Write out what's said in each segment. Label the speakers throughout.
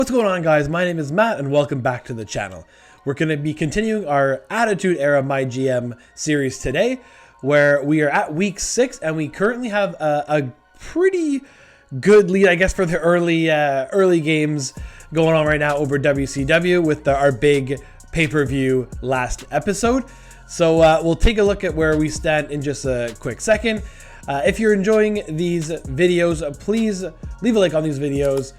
Speaker 1: What's going on, guys? My name is Matt and welcome back to the channel. We're going to be continuing our Attitude Era MyGM series today, where we are at week 6 and we currently have a pretty good lead, I guess, for the early games going on right now over WCW with our big pay-per-view last episode. So we'll take a look at where we stand in just a quick second. If you're enjoying these videos, please leave a like on these videos,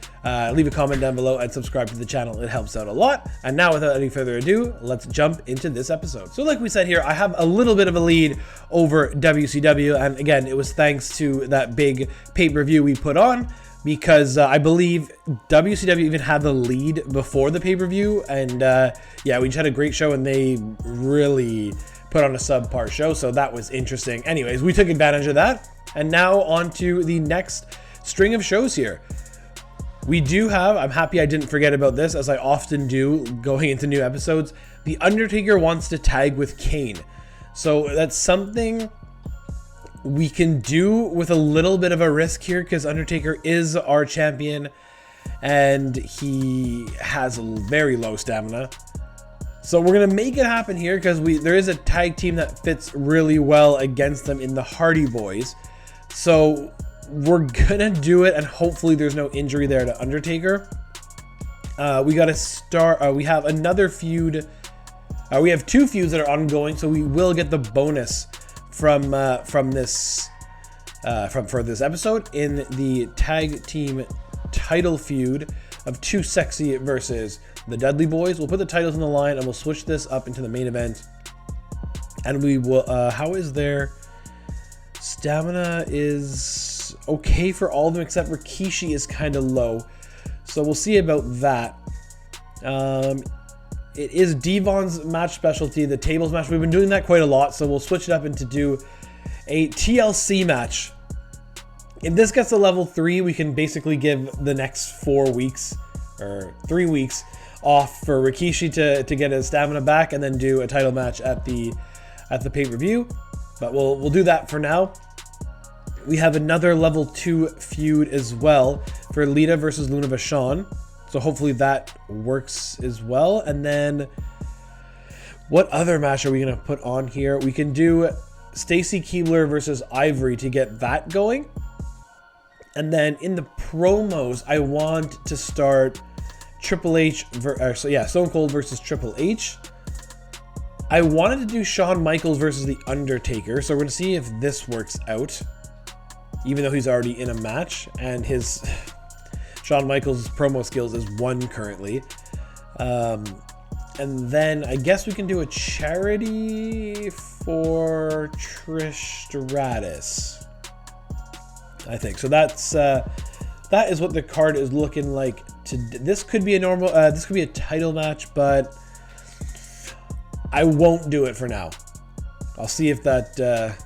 Speaker 1: leave a comment down below, and subscribe to the channel. It helps out a lot. And now, without any further ado, let's jump into this episode. So like we said here, I have a little bit of a lead over WCW. And again, it was thanks to that big pay-per-view we put on, because I believe WCW even had the lead before the pay-per-view. And yeah, we just had a great show and they really put on a subpar show, so that was interesting. Anyways, we took advantage of that, and now on to the next string of shows here. We do have, I'm happy I didn't forget about this, as I often do going into new episodes, The Undertaker wants to tag with Kane. So that's something we can do with a little bit of a risk here, because Undertaker is our champion, and he has very low stamina. So we're going to make it happen here, because there is a tag team that fits really well against them in the Hardy Boys. So we're going to do it, and hopefully there's no injury there to Undertaker. We got to start. We have another feud. We have 2 feuds that are ongoing, so we will get the bonus from this episode in the tag team title feud of Too Sexy versus the Dudley Boys. We'll put the titles on the line and we'll switch this up into the main event. And we will, how is their stamina? Is okay for all of them except Rikishi is kind of low. So we'll see about that. It is Devon's match specialty, the tables match. We've been doing that quite a lot, so we'll switch it up into do a TLC match. If this gets to level 3, we can basically give the next 4 weeks or 3 weeks off for Rikishi to get his stamina back, and then do a title match at the pay-per-view. But we'll do that for now. We have another level 2 feud as well for Lita versus Luna Vachon. So hopefully that works as well. And then what other match are we going to put on here? We can do Stacy Keibler versus Ivory to get that going. And then in the promos, I want to start Triple H, Stone Cold versus Triple H. I wanted to do Shawn Michaels versus The Undertaker, so we're going to see if this works out, even though he's already in a match, and his Shawn Michaels' promo skills is 1 currently. And then I guess we can do a charity for Trish Stratus, I think. So that is what the card is looking like. This could be a normal, this could be a title match, but I won't do it for now. I'll see if that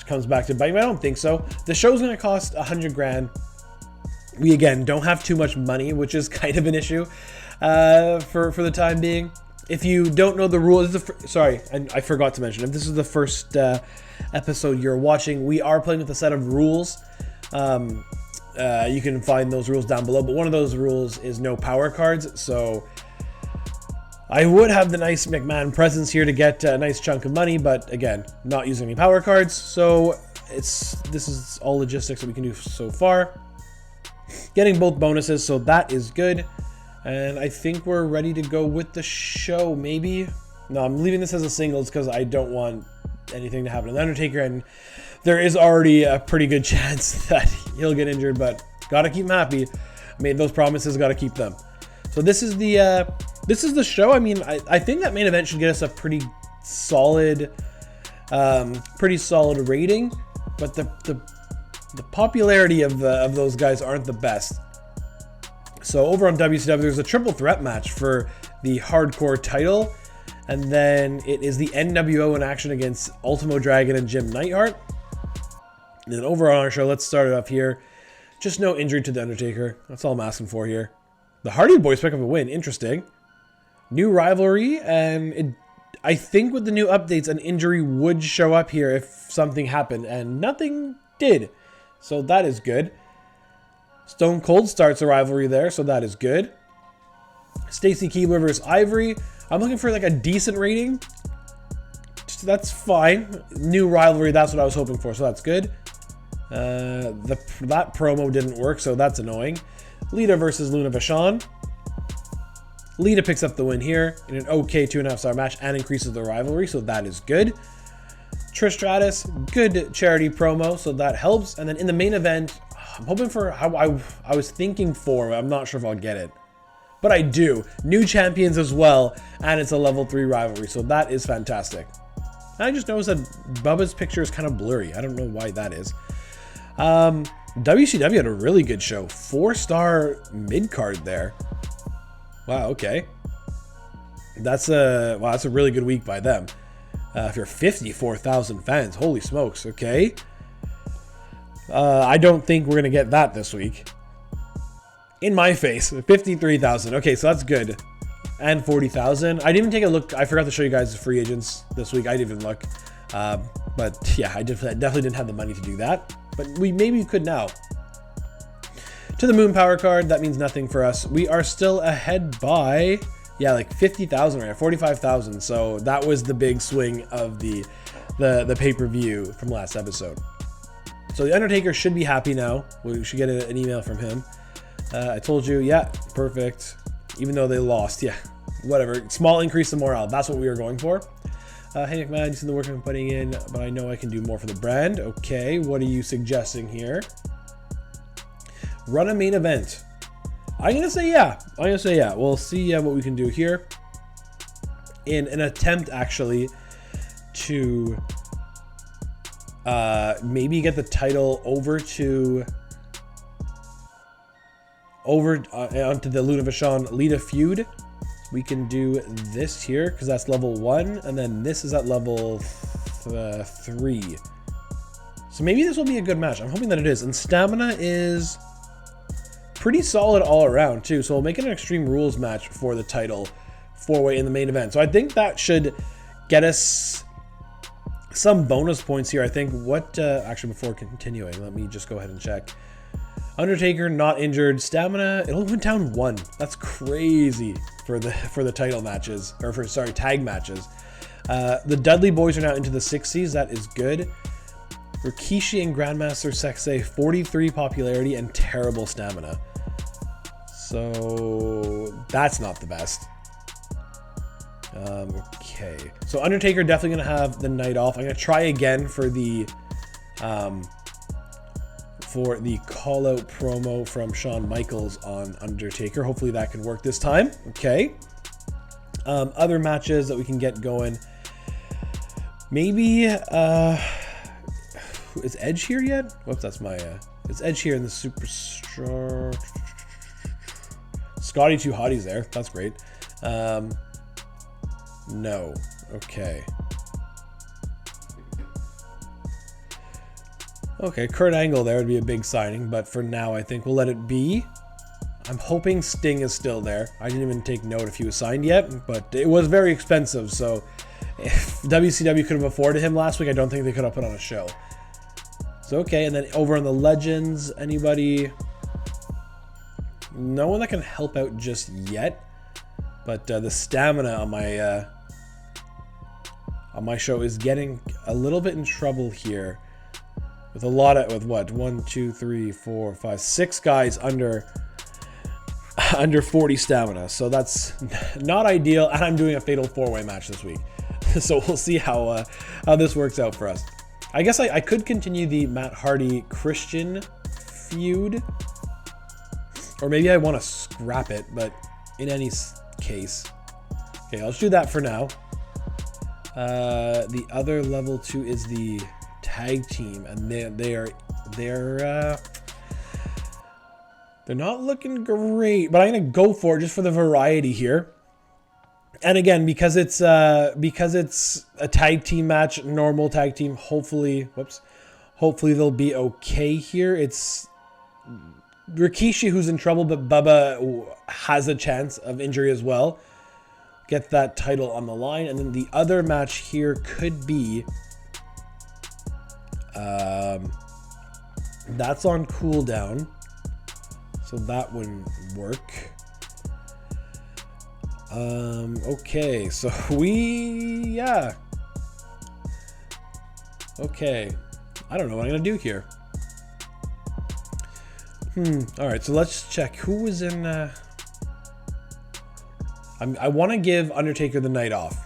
Speaker 1: comes back to bite me. I don't think so. The show's going to cost 100 grand. We again don't have too much money, which is kind of an issue for the time being. If you don't know the rules, sorry, I forgot to mention, if this is the first episode you're watching, we are playing with a set of rules. You can find those rules down below, but one of those rules is no power cards. So I would have the nice McMahon presence here to get a nice chunk of money, but again, not using any power cards. So this is all logistics that we can do so far. Getting both bonuses, so that is good. And I think we're ready to go with the show, maybe. No, I'm leaving this as a singles because I don't want anything to happen to the Undertaker, and there is already a pretty good chance that he'll get injured, but gotta keep him happy. Made those promises, gotta keep them. So this is the show. I mean, I think that main event should get us a pretty solid rating, but the popularity of those guys aren't the best. So over on WCW, there's a triple threat match for the hardcore title, and then it is the NWO in action against Ultimo Dragon and Jim Neidhart. And then over on our show, let's start it off here. Just no injury to the Undertaker. That's all I'm asking for here. The Hardy Boys pick up a win. Interesting. New rivalry, and I think with the new updates, an injury would show up here if something happened, and nothing did. So that is good. Stone Cold starts a rivalry there, so that is good. Stacy Keibler versus Ivory. I'm looking for like a decent rating. That's fine. New rivalry, that's what I was hoping for, so that's good. That promo didn't work, so that's annoying. Lita versus Luna Vachon. Lita picks up the win here in an okay 2.5-star match and increases the rivalry, so that is good. Trish Stratus, good charity promo, so that helps. And then in the main event, I'm hoping for how I was thinking for, I'm not sure if I'll get it. But I do. New champions as well, and it's a level 3 rivalry, so that is fantastic. I just noticed that Bubba's picture is kind of blurry. I don't know why that is. WCW had a really good show. 4-star mid-card there. Wow, okay. That's a really good week by them. If you're 54,000 fans, holy smokes, okay. I don't think we're going to get that this week. In my face, 53,000. Okay, so that's good. And 40,000. I didn't even take a look. I forgot to show you guys the free agents this week. I didn't even look. But yeah, I definitely didn't have the money to do that. But maybe we could now. To the Moon Power card, that means nothing for us. We are still ahead by, yeah, like 50,000 right now, 45,000. So that was the big swing of the pay-per-view from last episode. So the Undertaker should be happy now. We should get an email from him. I told you, yeah, perfect. Even though they lost, yeah, whatever. Small increase in morale. That's what we were going for. Hey, McMahon, you see the work I'm putting in, but I know I can do more for the brand. Okay, what are you suggesting here? Run a main event. I'm going to say yeah. We'll see what we can do here. In an attempt, actually, to maybe get the title onto the Luna Vachon Lita feud. We can do this here because that's level 1, and then this is at level 3. So maybe this will be a good match. I'm hoping that it is. And stamina is pretty solid all around too. So we'll make it an Extreme Rules match for the title 4-way in the main event. So I think that should get us some bonus points here. I think actually before continuing, let me just go ahead and check. Undertaker not injured, stamina, it only went down 1. That's crazy for the title matches, or tag matches. The Dudley Boys are now into the 60s. That is good. Rikishi and Grandmaster Sexay, 43 popularity and terrible stamina. So that's not the best. Okay, so Undertaker definitely gonna have the night off. I'm gonna try again for the call-out promo from Shawn Michaels on Undertaker. Hopefully that can work this time. Okay. Other matches that we can get going. Maybe, is Edge here yet? Whoops, that's my, is Edge here in the Superstar? Scotty 2 Hotties there. That's great. No. Okay. Okay, Kurt Angle there would be a big signing, but for now I think we'll let it be. I'm hoping Sting is still there. I didn't even take note if he was signed yet, but it was very expensive, so if WCW could have afforded him last week, I don't think they could have put on a show. So okay, and then over on the Legends, anybody? No one that can help out just yet, but the stamina on my show is getting a little bit in trouble here. With a lot of, 1, 2, 3, 4, 5, 6 guys under 40 stamina. So that's not ideal. And I'm doing a fatal 4-way match this week. So we'll see how this works out for us. I guess I could continue the Matt Hardy Christian feud. Or maybe I want to scrap it, but in any case. Okay, I'll just do that for now. The other level 2 is the tag team, and they're not looking great, but I'm gonna go for it just for the variety here. And again, because it's a tag team match, normal tag team, hopefully they'll be okay here. It's Rikishi who's in trouble, but Bubba has a chance of injury as well. Get that title on the line, and then the other match here could be that's on cooldown. So that wouldn't work. Okay, so yeah. Okay. I don't know what I'm gonna do here. Alright, so let's check who was in I want to give Undertaker the night off.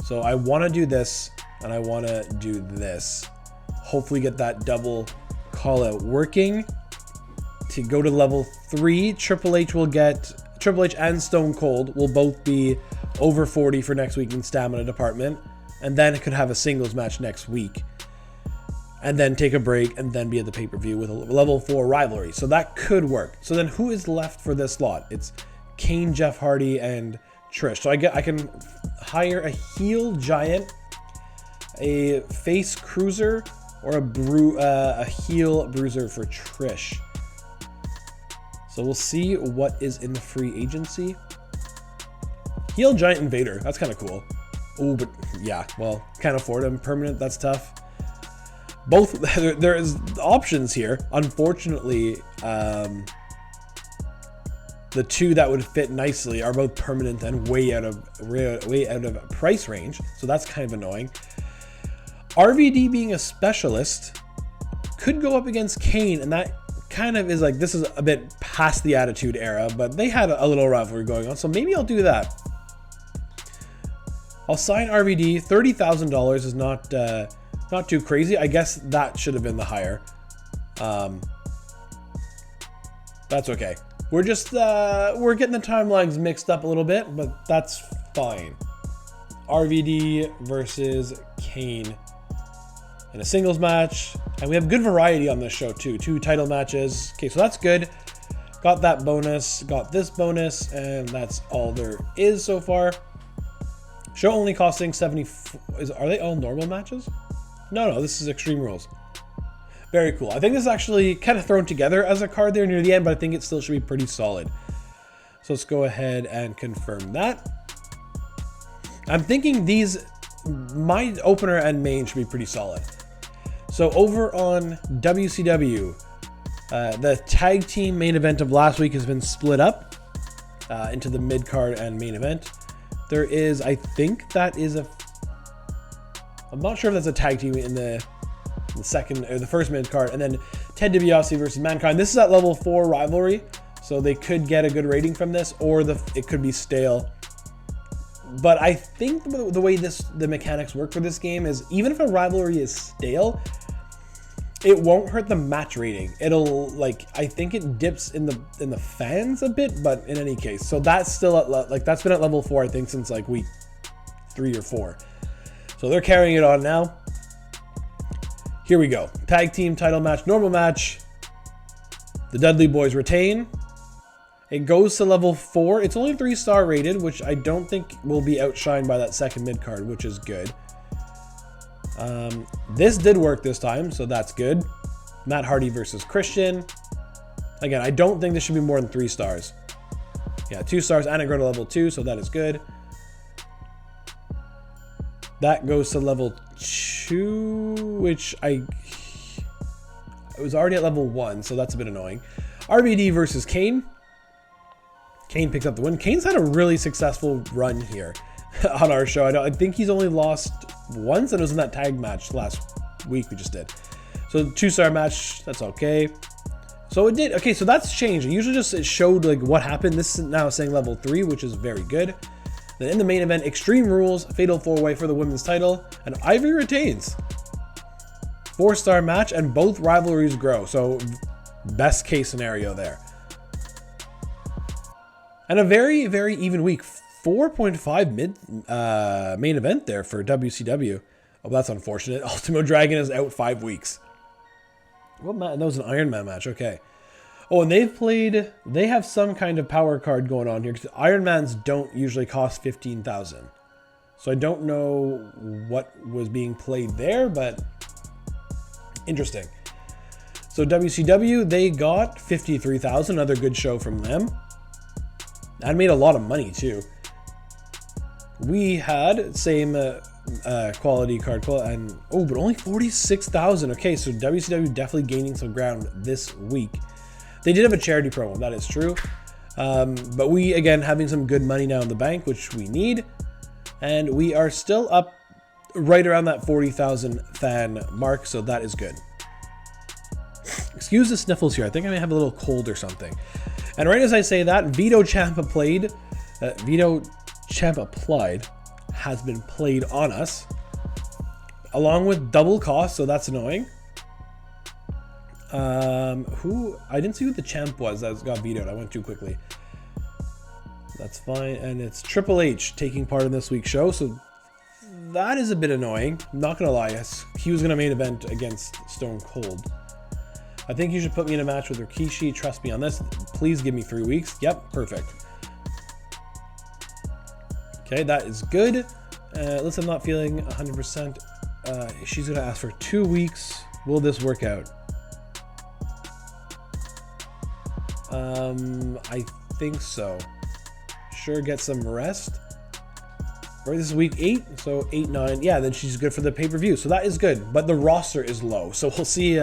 Speaker 1: So I want to do this, and I want to do this. Hopefully get that double call out working. To go to level 3, Triple H and Stone Cold will both be over 40 for next week in stamina department. And then it could have a singles match next week. And then take a break and then be at the pay-per-view with a level 4 rivalry. So that could work. So then who is left for this slot? It's Kane, Jeff Hardy, and Trish. So I can hire a heel giant, a face cruiser, or a heel bruiser for Trish. So we'll see what is in the free agency. Heel giant Invader. That's kind of cool. Oh, but yeah, well, can't afford him. Permanent, that's tough. Both, there is options here. Unfortunately, the two that would fit nicely are both permanent and way out of price range. So that's kind of annoying. RVD being a specialist could go up against Kane, and that kind of is like, this is a bit past the Attitude Era, but they had a little rivalry going on, so maybe I'll do that. I'll sign RVD. $30,000 is not too crazy. I guess that should have been the higher. That's okay. We're just we're getting the timelines mixed up a little bit, but that's fine. RVD versus Kane in a singles match, and we have good variety on this show too. 2 title matches. Okay, so that's good. Got that bonus, got this bonus, and that's all there is so far. Show only costing 70. Are they all normal matches? No, this is Extreme Rules. Very cool. I think this is actually kind of thrown together as a card there near the end, but I think it still should be pretty solid. So let's go ahead and confirm that. I'm thinking my opener and main should be pretty solid. So over on WCW, the tag team main event of last week has been split up into the mid card and main event. There is, I think that is I'm not sure if that's a tag team in the second or the first mid card, and then Ted DiBiase versus Mankind. This is at level 4 rivalry, so they could get a good rating from this, or it could be stale. But I think the way the mechanics work for this game is, even if a rivalry is stale, it won't hurt the match rating. It'll, like, I think it dips in the fans a bit, but in any case, so that's still at that's been at level 4 I think since like week 3 or 4. So they're carrying it on now. Here we go. Tag team title match, normal match. The Dudley Boys retain. It goes to level 4. It's only 3-star rated, which I don't think will be outshined by that second mid card, which is good. This did work this time, so that's good. Matt Hardy versus Christian. Again, I don't think this should be more than 3 stars. Yeah, 2 stars, and it go to level 2, so that is good. That goes to level 2, which it was already at level 1, so that's a bit annoying. RVD versus Kane. Kane picks up the win. Kane's had a really successful run here on our show. I think he's only lost once, and it was in that tag match last week we just did. So 2-star match, that's okay. So it did. Okay, so that's changed. It usually just it showed like what happened. This is now saying level 3, which is very good. Then in the main event, Extreme Rules, Fatal 4-Way for the women's title, and Ivy retains. 4-star match, and both rivalries grow. So best case scenario there. And a very, very even week. 4.5 main event there for WCW. Oh, that's unfortunate. Ultimo Dragon is out 5 weeks. What that was an Iron Man match. Okay. Oh, and they have some kind of power card going on here, because Iron Mans don't usually cost 15,000. So I don't know what was being played there, but interesting. So WCW, they got 53,000, another good show from them. That made a lot of money too. We had same quality card, and but only 46,000. Okay, so WCW definitely gaining some ground this week. They did have a charity promo, that is true. But we, again, having some good money now in the bank, which we need. And we are still up right around that 40,000 fan mark, so that is good. Excuse the sniffles here. I think I may have a little cold or something. And right as I say that, Vito Champa Applied has been played on us, along with double cost, so that's annoying. I didn't see who the champ was that got vetoed. I went too quickly. That's fine. And it's Triple H taking part in this week's show, so that is a bit annoying. I'm not gonna lie, he was gonna main event against Stone Cold. I think you should put me in a match with Rikishi. Trust me on this. Please give me 3 weeks. Yep, perfect. Okay, that is good. Listen, I'm not feeling 100%. She's gonna ask for 2 weeks. Will this work out? I think so. Sure, get some rest. Right, this is week 8, so 8, 9. Yeah, then she's good for the pay-per-view, so that is good. But the roster is low, so we'll see.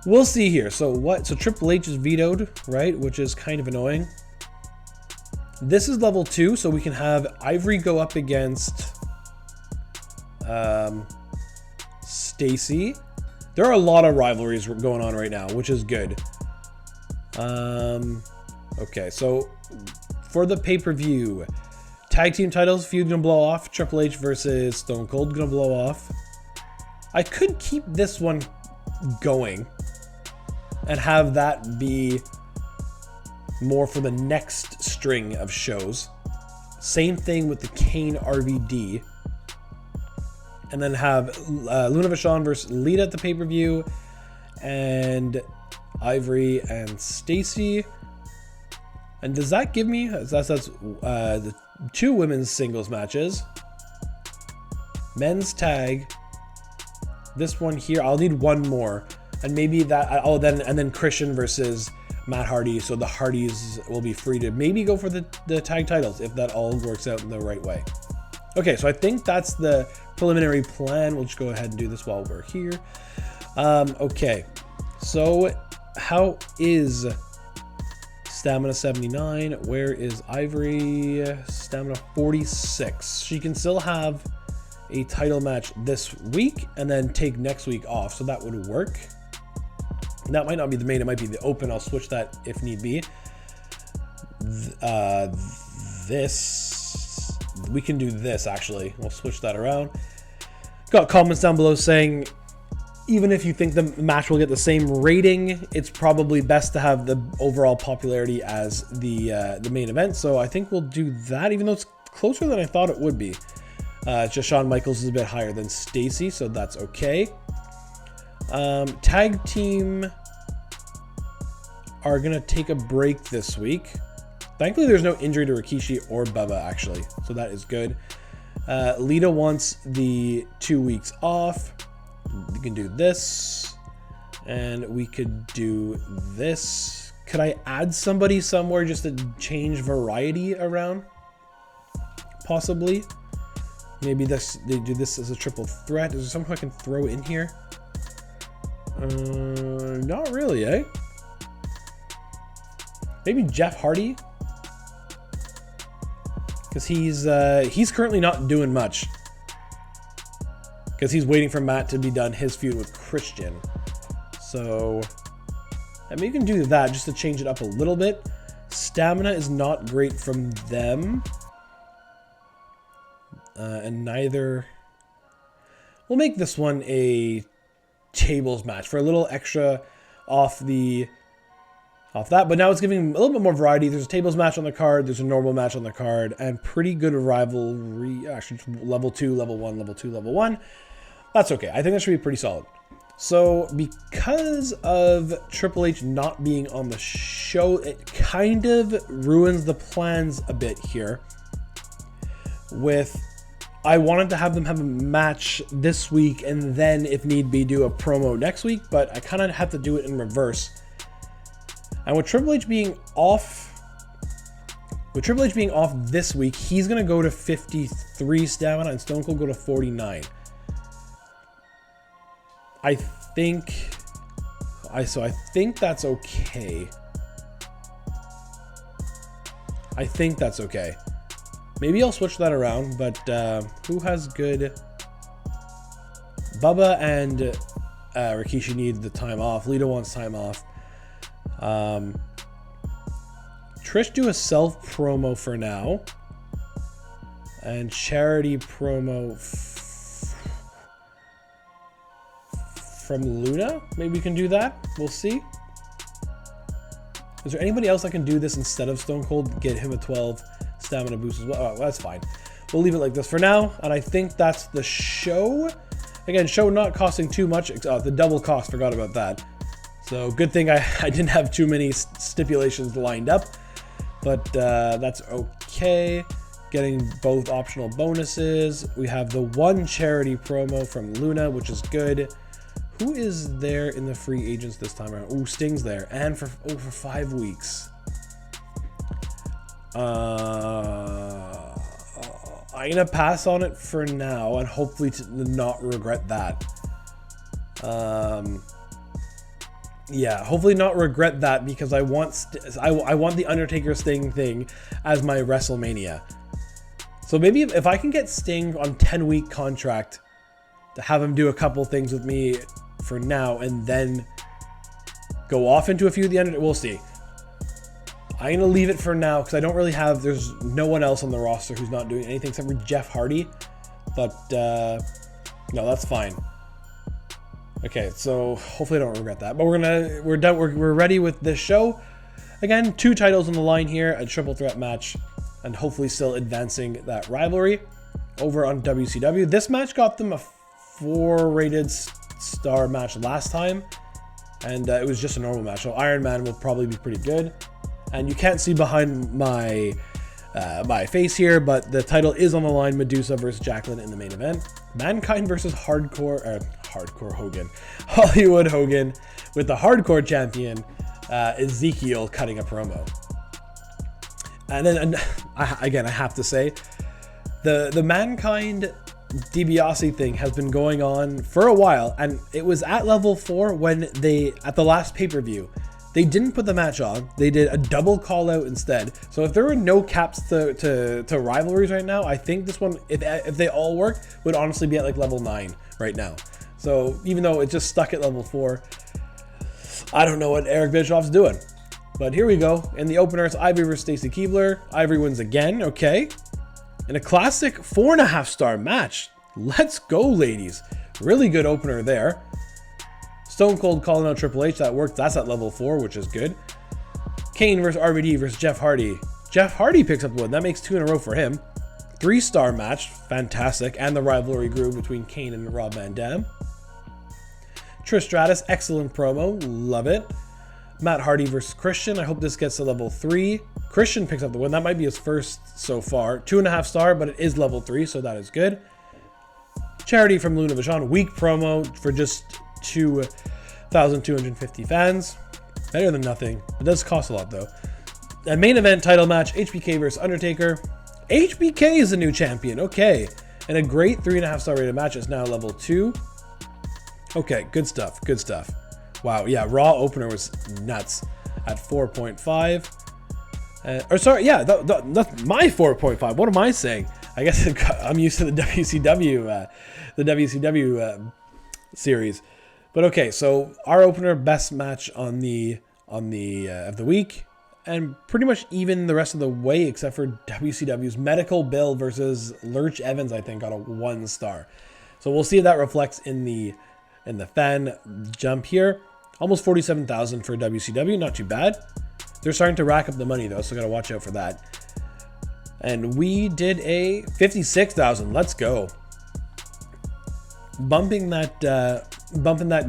Speaker 1: We'll see here. So what? So Triple H is vetoed, right? Which is kind of annoying. This is level 2, so we can have Ivory go up against Stacy. There are a lot of rivalries going on right now, which is good. Okay, so for the pay-per-view, tag team titles, feud gonna blow off. Triple H versus Stone Cold gonna blow off. I could keep this one going and have that be more for the next string of shows. Same thing with the Kane RVD. And then have Luna Vachon versus Lita at the pay-per-view, and Ivory and Stacy. And does that give me, that's the 2 women's singles matches, men's tag, this one here, I'll need 1 more, and maybe that, and then Christian versus Matt Hardy, so the Hardys will be free to maybe go for the tag titles if that all works out in the right way. Okay, so I think that's the preliminary plan. We'll just go ahead and do this while we're here. Okay, so how is Stamina 79? Where is Ivory? Stamina 46. She can still have a title match this week and then take next week off, so that would work. That might not be the main, it might be the open. I'll switch that if need be. We can do this, actually. We'll switch that around. Got comments down below saying, even if you think the match will get the same rating, it's probably best to have the overall popularity as the main event. So I think we'll do that, even though it's closer than I thought it would be. Just Shawn Michaels is a bit higher than Stacy, so that's okay. Tag team are gonna take a break this week. Thankfully, there's no injury to Rikishi or Bubba, actually, so that is good. Lita wants the 2 weeks off. We can do this, and we could do this. Could I add somebody somewhere just to change variety around? Possibly. Maybe they do this as a triple threat. Is there someone I can throw in here? Not really, eh? Maybe Jeff Hardy, because he's currently not doing much, because he's waiting for Matt to be done his feud with Christian. So I mean, you can do that just to change it up a little bit. Stamina is not great from them, and neither. We'll make this one a tables match for a little extra off that, but now it's giving a little bit more variety. There's a tables match on the card, there's a normal match on the card, and pretty good rivalry. Actually, level 2, level 1, level 2, level 1. That's okay. I think that should be pretty solid. So because of Triple H not being on the show, it kind of ruins the plans a bit here. I wanted to have them have a match this week and then, if need be, do a promo next week, but I kind of have to do it in reverse. And with Triple H being off, this week, he's gonna go to 53 stamina and Stone Cold go to 49. I think So I think that's okay. I think that's okay. Maybe I'll switch that around, but who has good... Bubba and Rikishi need the time off. Lita wants time off. Trish do a self promo for now. And charity promo from Luna. Maybe we can do that. We'll see. Is there anybody else that can do this instead of Stone Cold? Get him a 12 stamina boost as well. Oh, that's fine. We'll leave it like this for now. And I think that's the show. Again, show not costing too much. The double cost, forgot about that. So good thing I didn't have too many stipulations lined up. But that's okay. Getting both optional bonuses. We have the one charity promo from Luna, which is good. Who is there in the free agents this time around? Ooh, Sting's there. And for 5 weeks. I'm going to pass on it for now and hopefully to not regret that. Yeah, hopefully not regret that because I want the Undertaker Sting thing as my WrestleMania. So maybe if I can get Sting on 10-week contract to have him do a couple things with me for now and then go off into a few of the Undertaker, we'll see. I'm going to leave it for now because I don't really have... There's no one else on the roster who's not doing anything except for Jeff Hardy. But, no, that's fine. Okay, so hopefully I don't regret that. But we're done. We're ready with this show. Again, 2 titles on the line here. A triple threat match. And hopefully still advancing that rivalry over on WCW. This match got them a 4-rated star match last time. And it was just a normal match. So Iron Man will probably be pretty good. And you can't see behind my my face here, but the title is on the line. Medusa versus Jacqueline in the main event. Mankind versus Hardcore Hogan. Hollywood Hogan with the Hardcore champion Ezekiel cutting a promo. And then again, I have to say, the Mankind DiBiase thing has been going on for a while, and it was at level 4 when they, at the last pay-per-view, they didn't put the match on. They did a double call out instead. So if there were no caps to rivalries right now, I think this one, if they all work, would honestly be at like level 9 right now. So even though it just stuck at level 4, I don't know what Eric Bischoff's doing. But here we go. In the opener, it's Ivory versus Stacy Keibler. Ivory wins again. Okay. In a classic 4.5 star match. Let's go, ladies. Really good opener there. Stone Cold calling out Triple H. That worked. That's at level 4, which is good. Kane versus RVD versus Jeff Hardy. Jeff Hardy picks up the win. That makes 2 in a row for him. 3-star match. Fantastic. And the rivalry grew between Kane and Rob Van Dam. Trish Stratus. Excellent promo. Love it. Matt Hardy versus Christian. I hope this gets to level 3. Christian picks up the win. That might be his first so far. 2.5 star, but it is level 3, so that is good. Charity from Luna Vachon. Weak promo for just 2,250 fans. Better than nothing. It does cost a lot, though. A main event title match. HBK versus Undertaker. HBK is the new champion. Okay. And a great 3.5 star rated match. It's now level 2. Okay, good stuff. Good stuff. Wow, yeah, Raw opener was nuts at 4.5. Or sorry, yeah, that's my 4.5. What am I saying? I guess I'm used to the WCW series. But okay, so our opener, best match on the of the week, and pretty much even the rest of the way, except for WCW's Medical Bill versus Lurch Evans. I think got a 1 star. So we'll see if that reflects in the fan jump here. Almost 47,000 for WCW, not too bad. They're starting to rack up the money though, so gotta watch out for that. And we did a 56,000. Let's go. Bumping that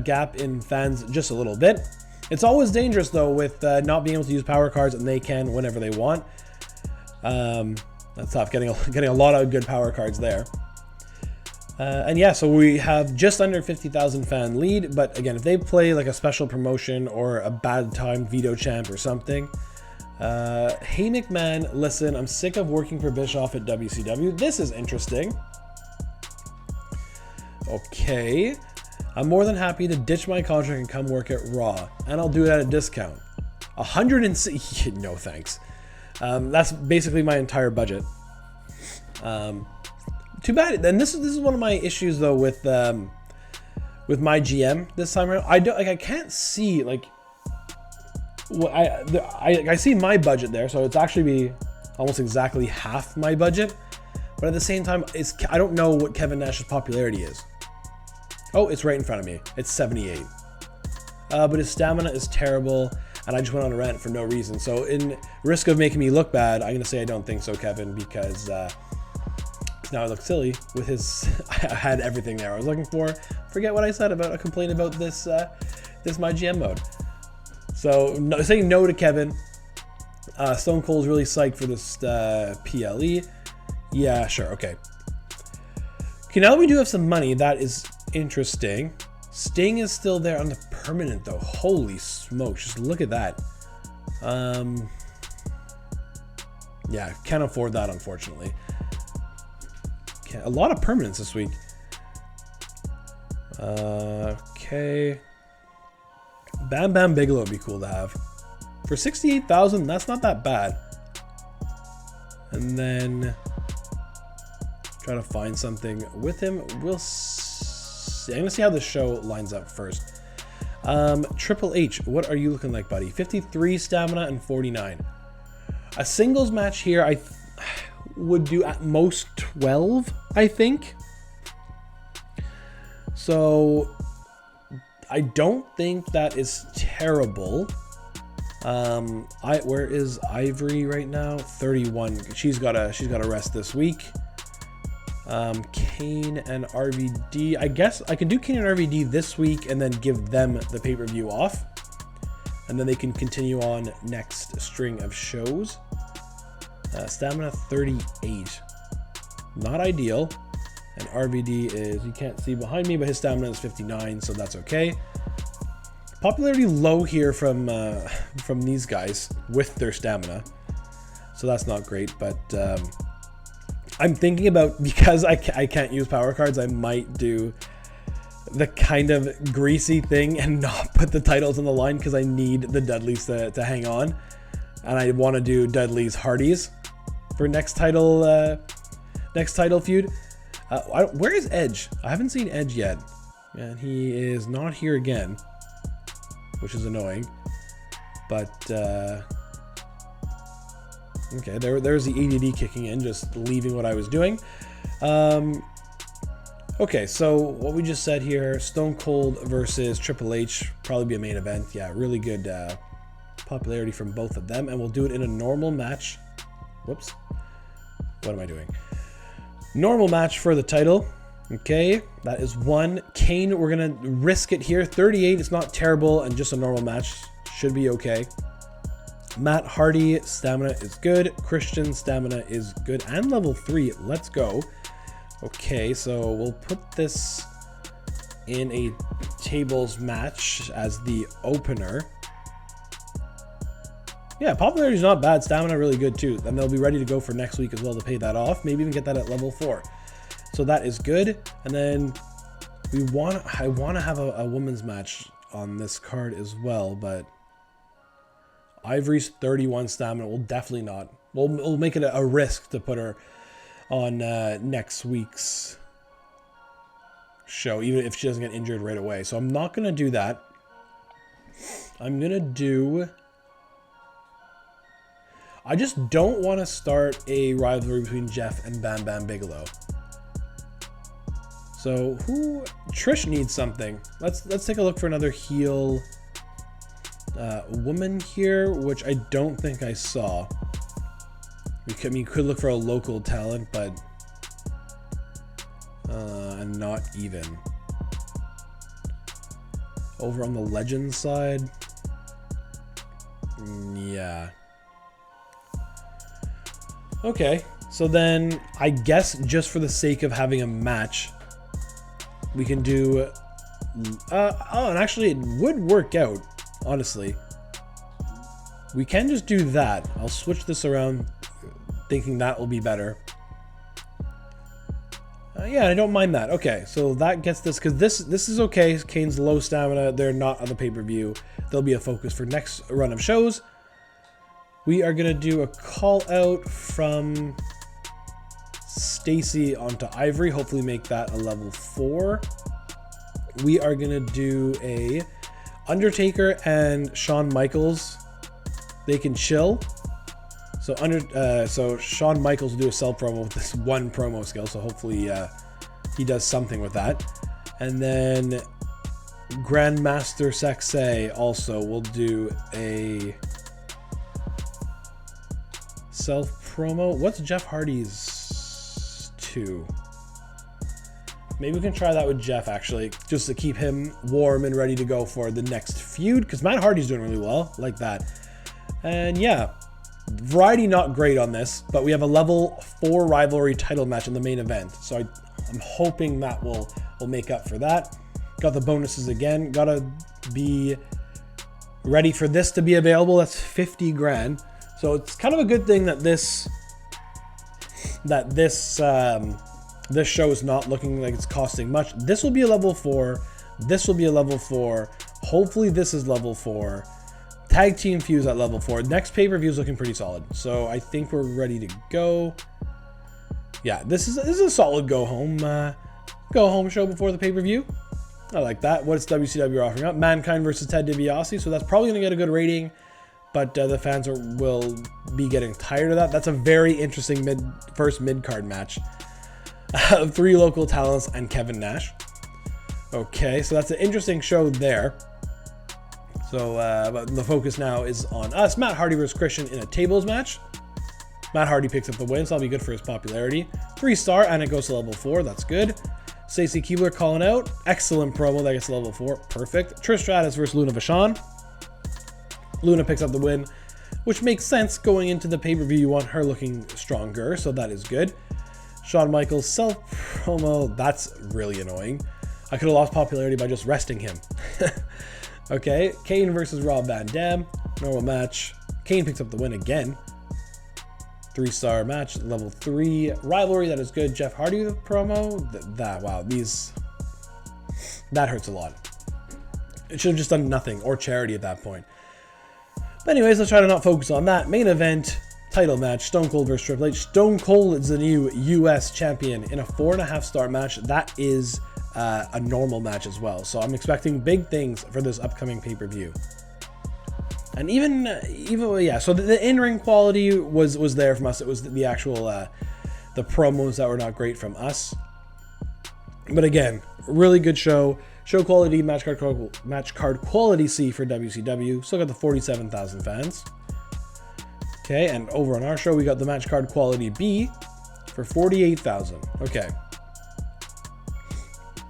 Speaker 1: gap in fans just a little bit. It's always dangerous though with not being able to use power cards, and they can whenever they want. That's tough. Getting a lot of good power cards there. And yeah, so we have just under 50,000 fan lead, but again, if they play like a special promotion or a bad time veto champ or something, hey McMahon, listen, I'm sick of working for Bischoff at WCW. This is interesting. Okay. I'm more than happy to ditch my contract and come work at Raw, and I'll do it at a discount. 106. No thanks. That's basically my entire budget. Too bad. And this is one of my issues though with MyGM this time around. I can't see like what I see my budget there, so it's actually be almost exactly half my budget. But at the same time, I don't know what Kevin Nash's popularity is. Oh, it's right in front of me. It's 78. But his stamina is terrible, and I just went on a rant for no reason. So in risk of making me look bad, I'm gonna say I don't think so, Kevin, because now I look silly with his. I had everything there I was looking for. Forget what I said about a complaint about this MyGM mode. So saying no to Kevin. Stone Cold's really psyched for this PLE. Yeah, sure, okay. Okay, now that we do have some money, that is interesting. Sting is still there on the permanent though. Holy smokes, just look at that. Yeah, can't afford that unfortunately. A lot of permanents this week. Okay. Bam Bam Bigelow would be cool to have. For 68,000, that's not that bad. And then try to find something with him. We'll see. I'm gonna see how the show lines up first. Triple H, what are you looking like, buddy? 53 stamina and 49. A singles match here, I would do at most 12, I think. So I don't think that is terrible. Where is Ivory right now? 31. She's got a rest this week. Kane and RVD. I guess I can do Kane and RVD this week and then give them the pay-per-view off, and then they can continue on next string of shows. Stamina 38. Not ideal. And RVD is, you can't see behind me, but his stamina is 59, so that's okay. Popularity low here from these guys with their stamina, so that's not great. But I'm thinking about, because I can't use power cards, I might do the kind of greasy thing and not put the titles on the line, because I need the Dudleys to hang on, and I want to do Dudley's Hardys for next title feud. Where is Edge? I haven't seen Edge yet, and he is not here again, which is annoying. But okay, there's the ADD kicking in, just leaving what I was doing. Okay, so what we just said here, Stone Cold versus Triple H, probably be a main event. Yeah, really good popularity from both of them, and we'll do it in a normal match. Whoops, what am I doing? Normal match for the title. Okay, that is one. Kane, we're gonna risk it here. 38, it's not terrible, and just a normal match should be okay. Matt Hardy, stamina is good. Christian, stamina is good, and level 3. Let's go. Okay, so we'll put this in a tables match as the opener. Yeah, popularity is not bad. Stamina really good too. And they'll be ready to go for next week as well to pay that off. Maybe even get that at level 4. So that is good. And then I want to have a women's match on this card as well, but Ivory's 31 stamina will definitely not. We'll make it a risk to put her on next week's show, even if she doesn't get injured right away. So I'm not going to do that. I'm going to do... I just don't want to start a rivalry between Jeff and Bam Bam Bigelow. So Trish needs something. Let's take a look for another heel woman here, which I don't think I saw. We could look for a local talent, but and not even. Over on the Legends side, yeah. Okay, so then I guess just for the sake of having a match, we can do... and actually it would work out, honestly. We can just do that. I'll switch this around, thinking that will be better. Yeah, I don't mind that. Okay, so that gets this, because this is okay. Kane's low stamina. They're not on the pay-per-view. They'll be a focus for next run of shows. We are going to do a call out from Stacy onto Ivory. Hopefully make that a level 4. We are going to do a Undertaker and Shawn Michaels. They can chill. So Shawn Michaels will do a sell promo with this one promo skill. So hopefully he does something with that. And then Grandmaster Sexay also will do a self promo. What's Jeff Hardy's 2? Maybe we can try that with Jeff, actually, just to keep him warm and ready to go for the next feud, because Matt Hardy's doing really well, like that. And yeah, variety not great on this, but we have a level 4 rivalry title match in the main event, so I'm hoping that will make up for that. Got the bonuses again. Gotta be ready for this to be available. That's 50 grand. So it's kind of a good thing that this show is not looking like it's costing much. This will be a level 4. This will be a level 4. Hopefully this is level 4. Tag team fuse at level 4. Next pay-per-view is looking pretty solid. So I think we're ready to go. Yeah, this is a solid go home show before the pay-per-view. I like that. What's WCW offering up? Mankind versus Ted DiBiase. So that's probably going to get a good rating, but the fans will be getting tired of that. That's a very interesting first mid-card match of 3 local talents and Kevin Nash. Okay, so that's an interesting show there. So but the focus now is on us. Matt Hardy versus Christian in a tables match. Matt Hardy picks up the win, so that'll be good for his popularity. 3-star, and it goes to level 4. That's good. Stacy Keibler calling out. Excellent promo. That gets to level 4. Perfect. Trish Stratus versus Luna Vachon. Luna picks up the win, which makes sense going into the pay-per-view. You want her looking stronger, so that is good. Shawn Michaels self promo. That's really annoying. I could have lost popularity by just resting him. Okay, Kane versus Rob Van Dam. Normal match. Kane picks up the win again. 3-star match, level 3 rivalry. That is good. Jeff Hardy with promo. Wow, that hurts a lot. It should have just done nothing, or charity at that point. But anyways, let's try to not focus on that. Main event title match: Stone Cold versus Triple H. Stone Cold is the new US champion in a 4.5-star match. That is a normal match as well. So I'm expecting big things for this upcoming pay-per-view. And even yeah, so the in-ring quality was there from us. It was the actual the promos that were not great from us. But again, really good show. Show quality, match card quality C for WCW. Still got the 47,000 fans. Okay, and over on our show, we got the match card quality B for 48,000. Okay.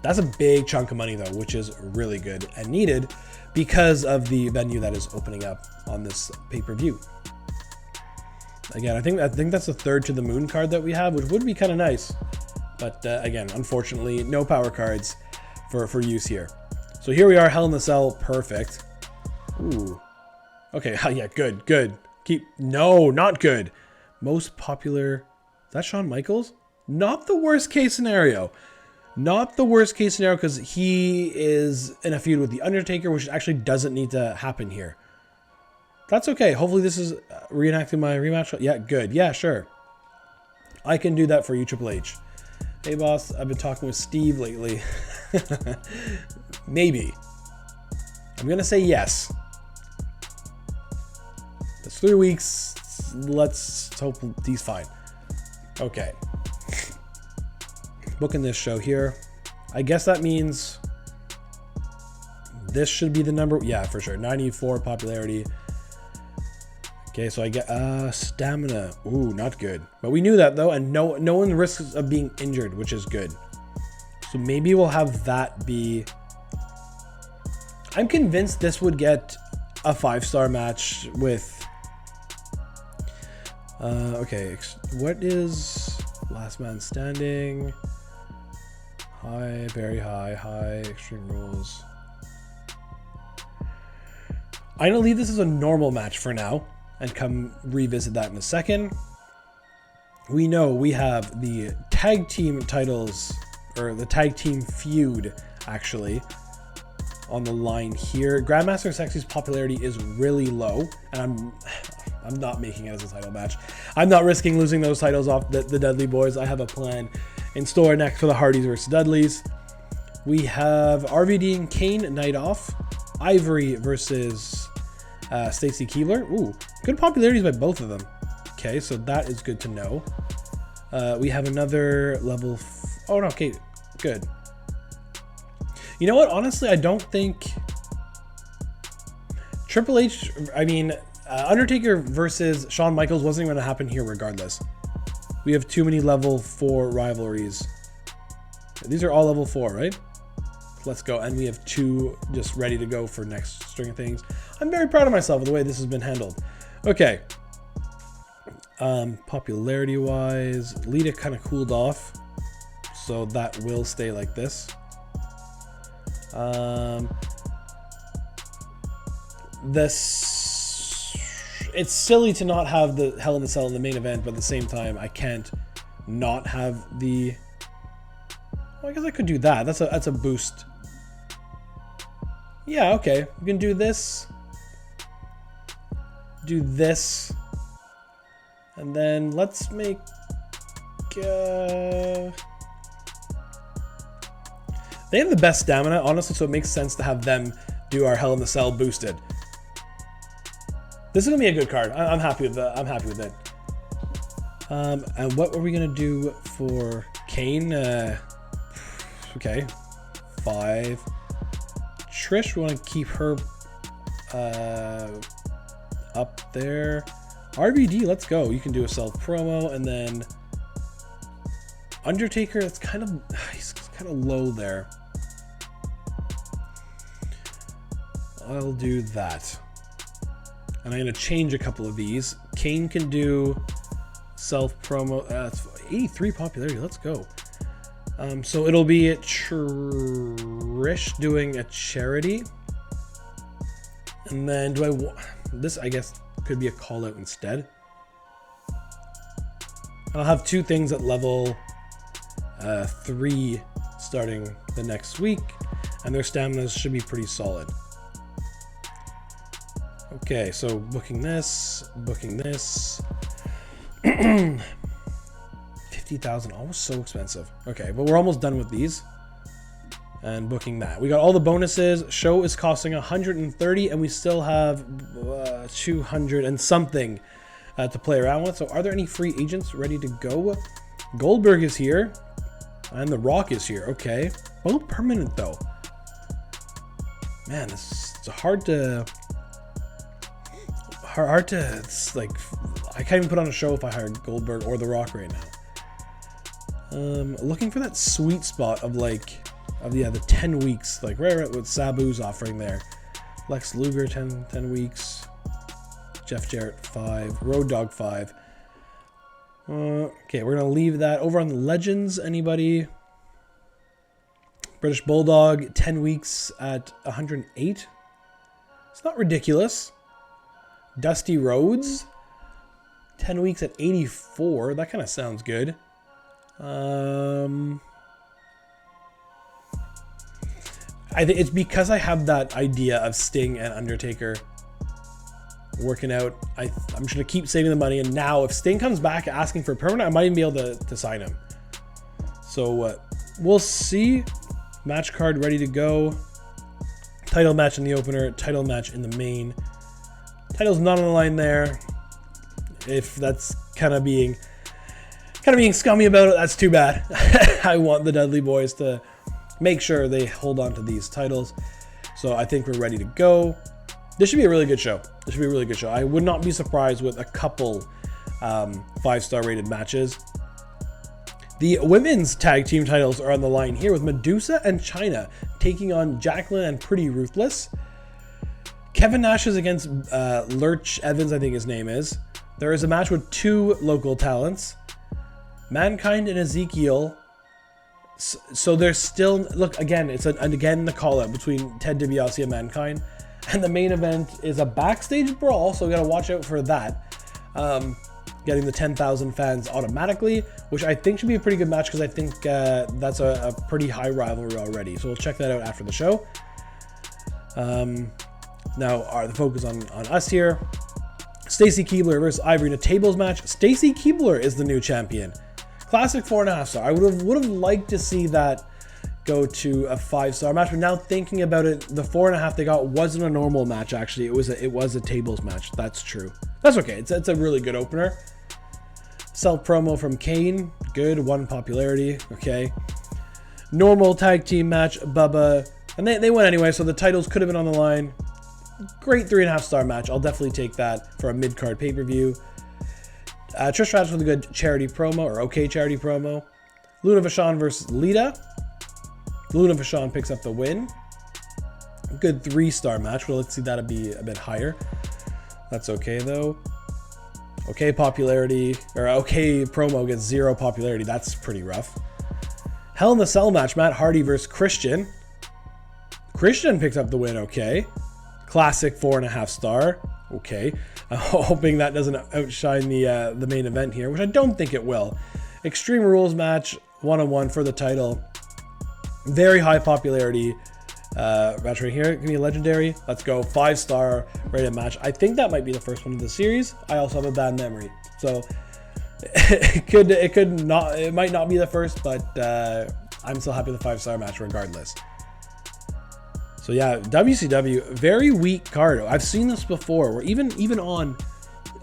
Speaker 1: That's a big chunk of money, though, which is really good and needed because of the venue that is opening up on this pay-per-view. Again, I think that's the third to the moon card that we have, which would be kind of nice. But again, unfortunately, no power cards for use here. So here we are, Hell in the Cell, perfect. Ooh. Okay, yeah, good. No, not good. Most popular, is that Shawn Michaels? Not the worst case scenario. Not the worst case scenario, because he is in a feud with The Undertaker, which actually doesn't need to happen here. That's okay. Hopefully this is reenacting my rematch. Yeah, good. Yeah, sure. I can do that for you, Triple H. Hey, boss, I've been talking with Steve lately. Maybe. I'm going to say yes. That's 3 weeks. Let's hope he's fine. Okay. Booking this show here. I guess that means this should be the number. Yeah, for sure. 94 popularity. Okay, so I get stamina. Ooh, not good. But we knew that, though, and no one risks of being injured, which is good. So maybe we'll have that be... I'm convinced this would get a 5-star match with... okay, what is Last Man Standing? High, very high, Extreme Rules. I'm going to leave this as a normal match for now and come revisit that in a second. we know we have the tag team titles, or the tag team feud, actually, on the line here. Grandmaster Sexy's popularity is really low, and I'm not making it as a title match. I'm not risking losing those titles off the Dudley Boys. I have a plan in store next for the Hardys versus Dudleys. We have RVD and Kane night off. Ivory versus Stacy Keebler. Ooh, good popularities by both of them. Okay, so that is good to know. We have another level. Oh no, okay, good. You know what? Honestly, I don't think Triple H. I mean, Undertaker versus Shawn Michaels wasn't even going to happen here, regardless. We have too many level 4 rivalries. These are all level 4, right? Let's go. And we have 2 just ready to go for next string of things. I'm very proud of myself with the way this has been handled. Okay. Popularity wise, Lita kind of cooled off, so that will stay like this. It's silly to not have the Hell in the Cell in the main event, but at the same time, I can't not have the. Well, I guess I could do that. That's a boost. Yeah, okay. We can do this. Do this. And then let's make. They have the best stamina, honestly, so it makes sense to have them do our Hell in the Cell boosted. This is gonna be a good card. I'm happy with that. I'm happy with it. And what are we gonna do for Kane? Okay, 5. Trish, we want to keep her up there. RVD, let's go. You can do a self promo, and then Undertaker. It's he's kind of low there. I'll do that. And I'm going to change a couple of these. Kane can do self-promo. That's 83 popularity. Let's go. So it'll be Trish doing a charity. And then this, I guess, could be a call-out instead. I'll have 2 things at level 3 starting the next week. And their stamina should be pretty solid. Okay, so booking this. 50,000, almost so expensive. Okay, but we're almost done with these. And booking that. We got all the bonuses. Show is costing 130, and we still have 200 and something to play around with. So are there any free agents ready to go? Goldberg is here, and The Rock is here. Okay, both permanent though. Man, it's hard to. It's like, I can't even put on a show if I hired Goldberg or The Rock right now. Looking for that sweet spot of the 10 weeks, like right what Sabu's offering there. Lex Luger 10 weeks. Jeff Jarrett 5. Road Dogg 5. Okay, we're gonna leave that over on the Legends. Anybody? British Bulldog 10 weeks at 108. It's not ridiculous. Dusty Rhodes 10 weeks at 84. That kind of sounds good. I think it's because I have that idea of Sting and Undertaker working out. I'm just gonna keep saving the money, and now if Sting comes back asking for a permanent, I might even be able to sign him. So we'll see. Match card ready to go. Title match in the opener. Title match in the main. Title's not on the line there. If that's kind of being scummy about it, that's too bad. I want the Dudley Boys to make sure they hold on to these titles. So I think we're ready to go. This should be a really good show. I would not be surprised with a couple 5-star rated matches. The women's tag team titles are on the line here with Medusa and Chyna taking on Jacqueline and Pretty Ruthless. Kevin Nash is against Lurch Evans, I think his name is. There is a match with 2 local talents. Mankind and Ezekiel. So there's still, look, again, again the call out between Ted DiBiase and Mankind. And the main event is a backstage brawl, so we gotta watch out for that. getting the 10,000 fans automatically, which I think should be a pretty good match because I think that's a pretty high rivalry already. So we'll check that out after the show. Now the focus on us here. Stacy Keibler versus Ivory in a tables match. Stacy Keibler is the new champion. Classic 4.5 star. I would have liked to see that go to a 5-star match, but now thinking about it, the 4.5 they got wasn't a normal match. Actually, it was a tables match. That's true. That's okay. It's a really good opener. Self promo from Kane, good, 1 popularity. Okay, normal tag team match, Bubba, and they went anyway. So the titles could have been on the line. Great 3.5-star match. I'll definitely take that for a mid-card pay-per-view. Trish Stratus with a good charity promo, or okay charity promo. Luna Vachon versus Lita. Luna Vachon picks up the win. Good 3-star match. Well, let's see that'll be a bit higher. That's okay though. Okay popularity, or okay promo gets 0 popularity. That's pretty rough. Hell in the Cell match. Matt Hardy versus Christian. Christian picks up the win. Okay. Classic 4.5 star. Okay. I'm hoping that doesn't outshine the main event here, which I don't think it will. Extreme Rules match, 1-on-1 for the title. Very high popularity match right here. Give me a legendary. Let's go. 5-star rated match. I think that might be the first one of the series. I also have a bad memory, so it might not be the first, but I'm still happy with the 5-star match regardless. So yeah, WCW, very weak card. I've seen this before, where even on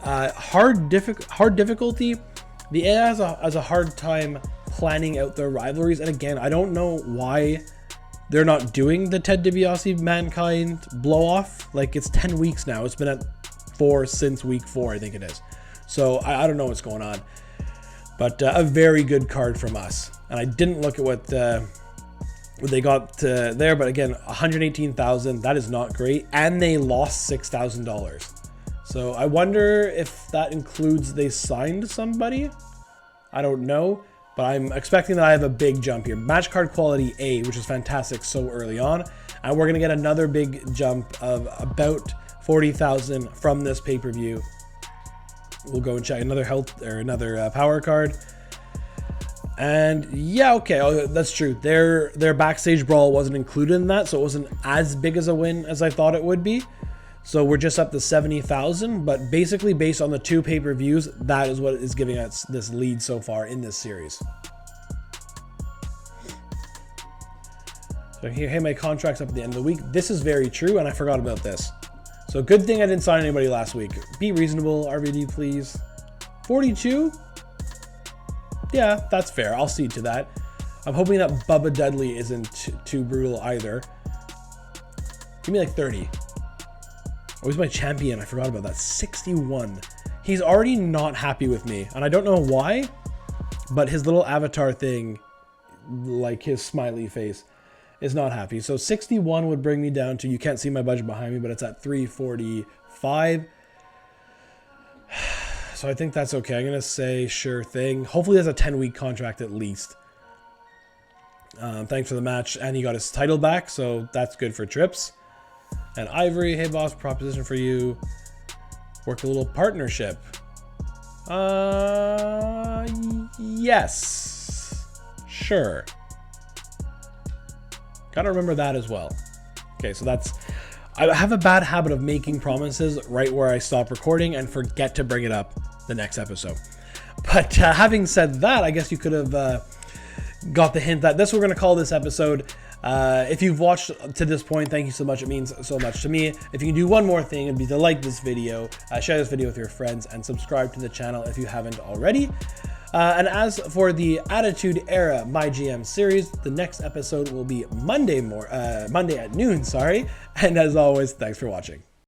Speaker 1: hard difficulty, the AI has a hard time planning out their rivalries. And again, I don't know why they're not doing the Ted DiBiase Mankind blow off. Like, it's 10 weeks now. It's been at 4 since week 4, I think it is. So I don't know what's going on, but a very good card from us. And I didn't look at what they got there, but again, 118,000. That is not great, and they lost $6,000. So I wonder if that includes they signed somebody. I don't know. But I'm expecting that I have a big jump here. Match card quality A, which is fantastic so early on. And we're going to get another big jump of about 40,000 from this pay-per-view. We'll go and check another health or another power card. And yeah, okay, that's true. Their backstage brawl wasn't included in that, so it wasn't as big as a win as I thought it would be. So we're just up to 70,000, but basically based on the 2 pay-per-views, that is what is giving us this lead so far in this series. So here, hey, my contract's up at the end of the week. This is very true, and I forgot about this. So good thing I didn't sign anybody last week. Be reasonable, RVD, please. 42? Yeah, that's fair. I'll cede to that. I'm hoping that Bubba Dudley isn't too brutal either. Give me like 30. Oh, he's my champion. I forgot about that. 61. He's already not happy with me, and I don't know why, but his little avatar thing, like his smiley face, is not happy. So 61 would bring me down to, you can't see my budget behind me, but it's at 345. So I think that's okay. I'm going to say sure thing. Hopefully there's a 10-week contract at least. Thanks for the match. And he got his title back, so that's good for Trips. And Ivory, hey boss, proposition for you. Work a little partnership. Yes. Sure. Gotta remember that as well. Okay, so that's... I have a bad habit of making promises right where I stop recording and forget to bring it up the next episode. But having said that, I guess you could have got the hint that this we're going to call this episode. If you've watched to this point, thank you so much. It means so much to me. If you can do one more thing, it'd be to like this video, share this video with your friends, and subscribe to the channel if you haven't already. And as for the Attitude Era MyGM series, the next episode will be Monday at noon, sorry. And as always, thanks for watching.